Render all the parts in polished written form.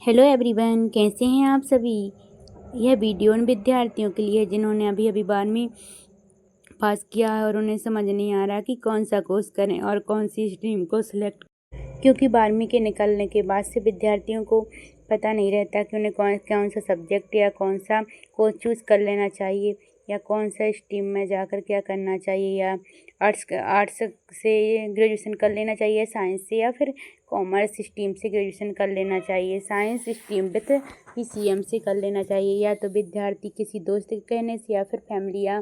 Hello everyone, कैसे हैं आप सभी। यह वीडियो उन विद्यार्थियों के लिए है जिन्होंने अभी 12वीं पास किया है और उन्हें समझ नहीं आ रहा कि कौन सा कोर्स करें और कौन सी स्ट्रीम को सिलेक्ट, क्योंकि 12वीं के निकलने के बाद से विद्यार्थियों को पता नहीं रहता कि उन्हें कौन सा सब्जेक्ट या कौन सा कोर्स चूज़ कर लेना चाहिए या कौन सा स्ट्रीम में जाकर क्या करना चाहिए, या आर्ट्स से ग्रेजुएशन कर लेना चाहिए, साइंस से, या फिर कॉमर्स स्ट्रीम से ग्रेजुएशन कर लेना चाहिए, साइंस स्ट्रीम विद पीसीएम से कर लेना चाहिए। या तो विद्यार्थी किसी दोस्त के कहने से या फिर फैमिली या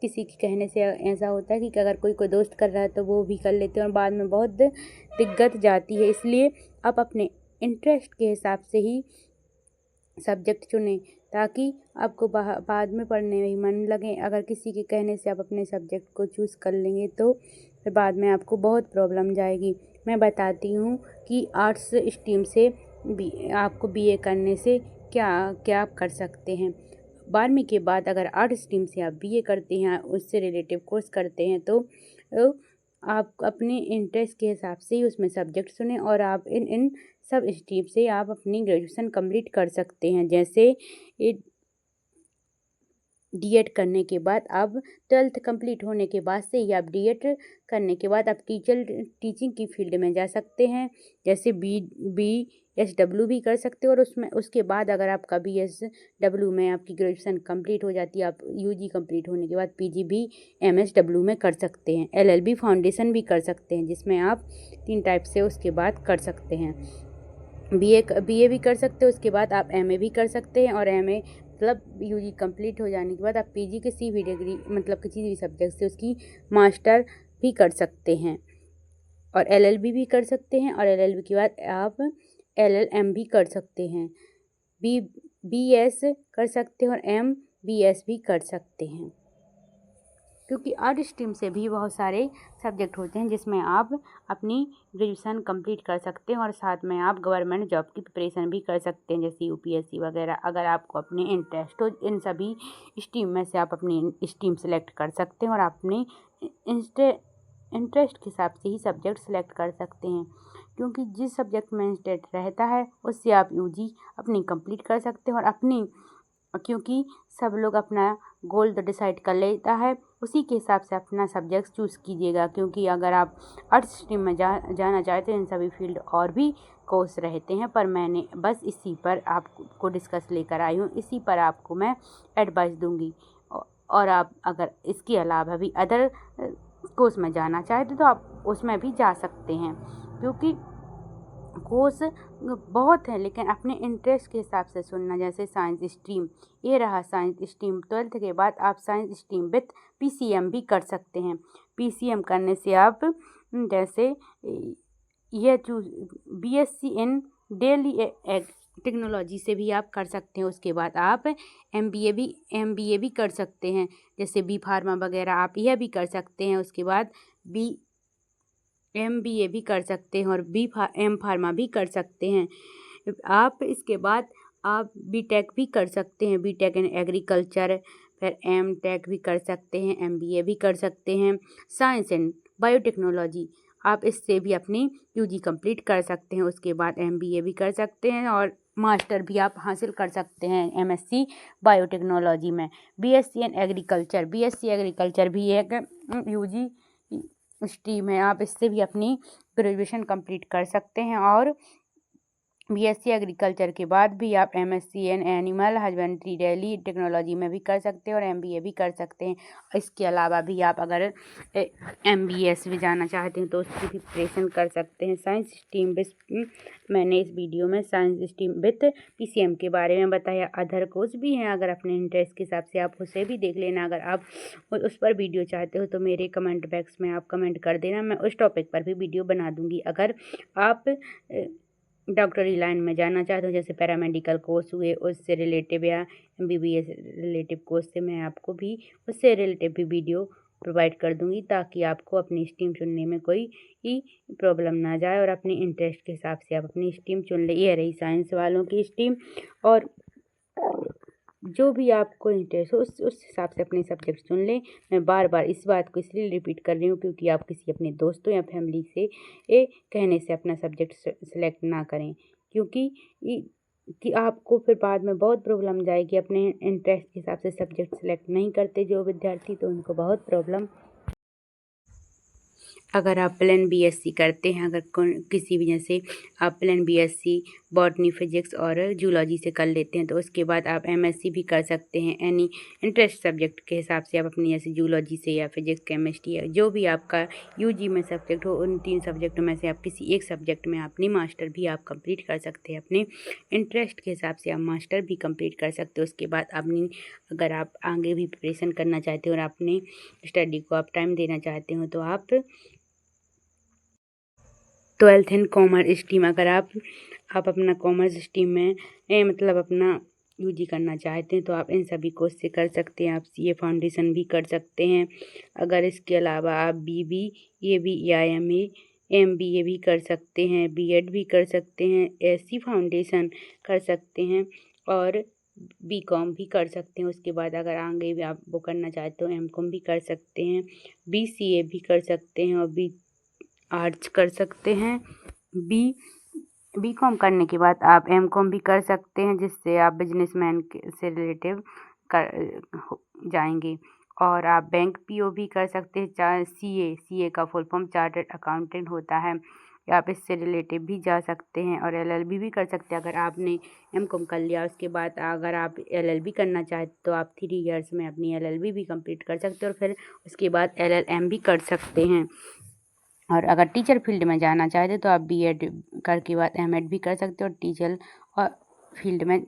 किसी के कहने से ऐसा होता है कि अगर कोई दोस्त कर रहा है तो वो भी कर लेते हैं और बाद में बहुत दिक्कत जाती है। इसलिए आप अपने इंटरेस्ट के हिसाब से ही सब्जेक्ट चुनें ताकि आपको बाद में पढ़ने में ही मन लगे। अगर किसी के कहने से आप अपने सब्जेक्ट को चूज़ कर लेंगे तो फिर बाद में आपको बहुत प्रॉब्लम जाएगी। मैं बताती हूँ कि आर्ट्स स्ट्रीम से आपको बीए करने से क्या क्या आप कर सकते हैं। 12वीं के बाद अगर आर्ट्स स्ट्रीम से आप बीए करते हैं, उससे रिलेटिव कोर्स करते हैं, तो आप अपने इंटरेस्ट के हिसाब से ही उसमें सब्जेक्ट चुनें और आप इन सब स्ट्रीम से आप अपनी ग्रेजुएशन कंप्लीट कर सकते हैं। जैसे डीएड करने के बाद आप 12th कंप्लीट होने के बाद से ही आप डीएड करने के बाद आप टीचिंग की फील्ड में जा सकते हैं। जैसे BSW भी कर सकते हो और उसके बाद अगर आपका BSW में आपकी ग्रेजुएशन कंप्लीट हो जाती है, आप यूजी कंप्लीट होने के बाद पीजी भी MSW में कर सकते हैं। LLB फाउंडेशन भी कर सकते हैं, जिसमें आप 3 टाइप से उसके बाद कर सकते हैं। बीए भी कर सकते हो, उसके बाद आप एमए भी कर सकते हैं और एमए मतलब यूजी कंप्लीट हो जाने के बाद आप पीजी किसी भी डिग्री मतलब किसी भी सब्जेक्ट से उसकी मास्टर भी कर सकते हैं और LLB भी कर सकते हैं और LLB के बाद आप LLM भी कर सकते हैं। BS कर सकते हैं और MBS भी कर सकते हैं, क्योंकि आर्ट स्ट्रीम से भी बहुत सारे सब्जेक्ट होते हैं जिसमें आप अपनी ग्रेजुएशन कंप्लीट कर सकते हैं और साथ में आप गवर्नमेंट जॉब की प्रिपरेशन भी कर सकते हैं, जैसे UPSC वगैरह। अगर आपको अपने इंटरेस्ट हो इन सभी स्ट्रीम में से आप अपनी स्ट्रीम सेलेक्ट कर सकते हैं और अपने इंटरेस्ट के हिसाब से ही सब्जेक्ट सेलेक्ट कर सकते हैं, क्योंकि जिस सब्जेक्ट में इंटरेस्ट रहता है उससे आप यूजी अपनी कंप्लीट कर सकते हैं। और क्योंकि सब लोग अपना गोल तो डिसाइड कर लेता है, उसी के हिसाब से अपना सब्जेक्ट चूज़ कीजिएगा। क्योंकि अगर आप आर्ट्स स्ट्रीम में जाना चाहते हैं, इन सभी फील्ड और भी कोर्स रहते हैं, पर मैंने बस इसी पर आपको डिस्कस लेकर आई हूँ, इसी पर आपको मैं एडवाइस दूंगी। और आप अगर इसके अलावा भी अदर कोर्स में जाना चाहते तो आप उसमें भी जा सकते हैं, क्योंकि कोर्स बहुत है, लेकिन अपने इंटरेस्ट के हिसाब से चुनना। जैसे साइंस स्ट्रीम, ये रहा साइंस स्ट्रीम। 12th के बाद आप साइंस स्ट्रीम विथ PCM भी कर सकते हैं। PCM करने से आप जैसे यह BSc इन डेली टेक्नोलॉजी से भी आप कर सकते हैं। उसके बाद आप MBA भी कर सकते हैं, जैसे B फार्मा वगैरह आप यह भी कर सकते हैं। उसके बाद MBA भी कर सकते हैं और M फार्मा भी कर सकते हैं आप। इसके बाद आप BTech भी कर सकते हैं, BTech इन एग्रीकल्चर। फिर MTech भी कर सकते हैं, MBA भी कर सकते हैं। साइंस एंड बायोटेक्नोलॉजी आप इससे भी अपनी यूजी कंप्लीट कर सकते हैं। उसके बाद MBA भी कर सकते हैं और मास्टर भी आप हासिल कर सकते हैं MSc बायोटेक्नोलॉजी में। BSc in agriculture, BSc agriculture भी एक यूजी स्ट्रीम है, आप इससे भी अपनी ग्रेजुएशन कंप्लीट कर सकते हैं। और BSc एग्रीकल्चर के बाद भी आप MSc in animal husbandry daily technology में भी कर सकते हैं और MBA भी कर सकते हैं। इसके अलावा भी आप अगर MBS भी जाना चाहते हैं तो उसकी भी प्रिपरेशन कर सकते हैं। साइंस स्ट्रीम मैंने इस वीडियो में साइंस स्ट्रीम विथ PCM के बारे में बताया। अदर कोर्स भी हैं, अगर अपने इंटरेस्ट के हिसाब से आप उसे भी देख लेना। अगर आप उस पर वीडियो चाहते हो तो मेरे कमेंट बॉक्स में आप कमेंट कर देना, मैं उस टॉपिक पर भी वीडियो बना दूंगी। अगर आप डॉक्टरी लाइन में जाना चाहते हो, जैसे पैरामेडिकल कोर्स हुए उससे रिलेटिव या MBBS रिलेटिव कोर्स से, मैं आपको भी उससे रिलेटिव भी वीडियो प्रोवाइड कर दूंगी, ताकि आपको अपनी स्ट्रीम चुनने में कोई प्रॉब्लम ना जाए और अपने इंटरेस्ट के हिसाब से आप अपनी स्ट्रीम चुन ले। ये रही साइंस वालों की स्ट्रीम, और जो भी आपको इंटरेस्ट हो उस हिसाब से अपने सब्जेक्ट चुन लें। मैं बार बार इस बात को इसलिए रिपीट कर रही हूँ क्योंकि आप किसी अपने दोस्तों या फैमिली से कहने से अपना सब्जेक्ट सेलेक्ट ना करें, क्योंकि कि आपको फिर बाद में बहुत प्रॉब्लम जाएगी। अपने इंटरेस्ट के हिसाब से सब्जेक्ट सेलेक्ट नहीं करते जो विद्यार्थी, तो उनको बहुत प्रॉब्लम। अगर आप प्लान बीएससी करते हैं, अगर किसी वजह से आप प्लान बीएससी बॉटनी, फिजिक्स और जूलॉजी से कर लेते हैं, तो उसके बाद आप एमएससी भी कर सकते हैं एनी इंटरेस्ट सब्जेक्ट के हिसाब से। आप अपनी जैसे जूलॉजी से या फिजिक्स, केमिस्ट्री या जो भी आपका यूजी में सब्जेक्ट हो, उन 3 सब्जेक्टों में से आप किसी एक सब्जेक्ट में अपनी मास्टर भी आप कंप्लीट कर सकते हैं। अपने इंटरेस्ट के हिसाब से आप मास्टर भी कंप्लीट कर सकते हो। उसके बाद अपनी, अगर आप आगे भी प्रिपरेशन करना चाहते हो और अपने स्टडी को आप टाइम देना चाहते हो, तो आप 12th इन कॉमर्स स्ट्रीम, अगर आप अपना कॉमर्स स्ट्रीम में मतलब अपना यूजी करना चाहते हैं, तो आप इन सभी कोर्स से कर सकते हैं। आप सीए फाउंडेशन भी कर सकते हैं। अगर इसके अलावा आप बीबीए या एमबीए भी कर सकते हैं, बीएड भी कर सकते हैं, एससी फाउंडेशन कर सकते हैं और बीकॉम भी कर सकते हैं। उसके बाद अगर आगे भी आप वो करना चाहते हो, एमकॉम भी कर सकते हैं, बीसीए भी कर सकते हैं और आर्ट्स कर सकते हैं। बीकॉम करने के बाद आप एमकॉम भी कर सकते हैं, जिससे आप बिजनेसमैन से रिलेटिव जाएंगे। और आप बैंक पीओ भी कर सकते हैं। सीए का फुल फॉर्म चार्टर्ड अकाउंटेंट होता है, आप इससे रिलेटिव भी जा सकते हैं। और एलएलबी भी कर सकते हैं। अगर आपने एमकॉम कर लिया, उसके बाद अगर आप एलएलबी करना चाहते तो आप 3 इयर्स में अपनी एलएलबी भी कंप्लीट कर सकते हैं और फिर उसके बाद एलएलएम भी कर सकते हैं। और अगर टीचर फील्ड में जाना चाहते तो आप बीएड करके बाद एमएड भी कर सकते हो और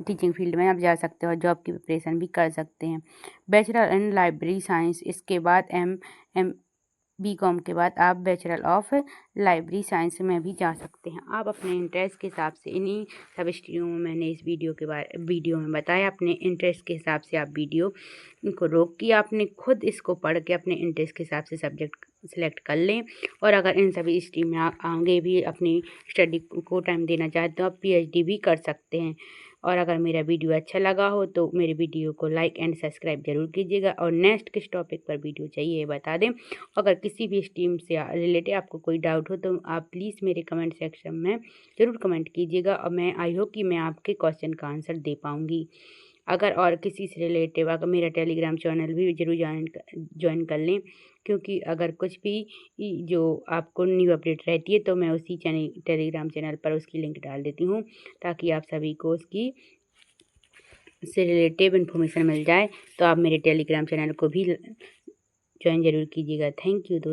टीचिंग फील्ड में आप जा सकते हो और जॉब की प्रिपरेशन भी कर सकते हैं। बैचलर इन लाइब्रेरी साइंस, इसके बाद एम बीकॉम के बाद आप बैचलर ऑफ लाइब्रेरी साइंस में भी जा सकते हैं। आप अपने इंटरेस्ट के हिसाब से, इन्हीं सब स्ट्रीमों में मैंने इस वीडियो में बताया। अपने इंटरेस्ट के हिसाब से आप वीडियो को रोक के आपने खुद इसको पढ़ के अपने इंटरेस्ट के हिसाब से सब्जेक्ट सेलेक्ट कर लें। और अगर इन सभी स्ट्रीम में आप आगे भी अपनी स्टडी को टाइम देना चाहते हो, आप पीएचडी भी कर सकते हैं। और अगर मेरा वीडियो अच्छा लगा हो तो मेरे वीडियो को लाइक एंड सब्सक्राइब जरूर कीजिएगा। और नेक्स्ट किस टॉपिक पर वीडियो चाहिए ये बता दें। अगर किसी भी स्ट्रीम से रिलेटेड आपको कोई डाउट हो तो आप प्लीज़ मेरे कमेंट सेक्शन में ज़रूर कमेंट कीजिएगा और मैं आई होप कि मैं आपके क्वेश्चन का आंसर दे पाऊँगी। अगर और किसी से रिलेटिव, अगर मेरा टेलीग्राम चैनल भी ज़रूर ज्वाइन कर लें, क्योंकि अगर कुछ भी जो आपको न्यू अपडेट रहती है तो मैं उसी टेलीग्राम चैनल पर उसकी लिंक डाल देती हूँ, ताकि आप सभी को उसकी से रिलेटिव इन्फॉर्मेशन मिल जाए। तो आप मेरे टेलीग्राम चैनल को भी ज्वाइन ज़रूर कीजिएगा। थैंक यू दोस्तों।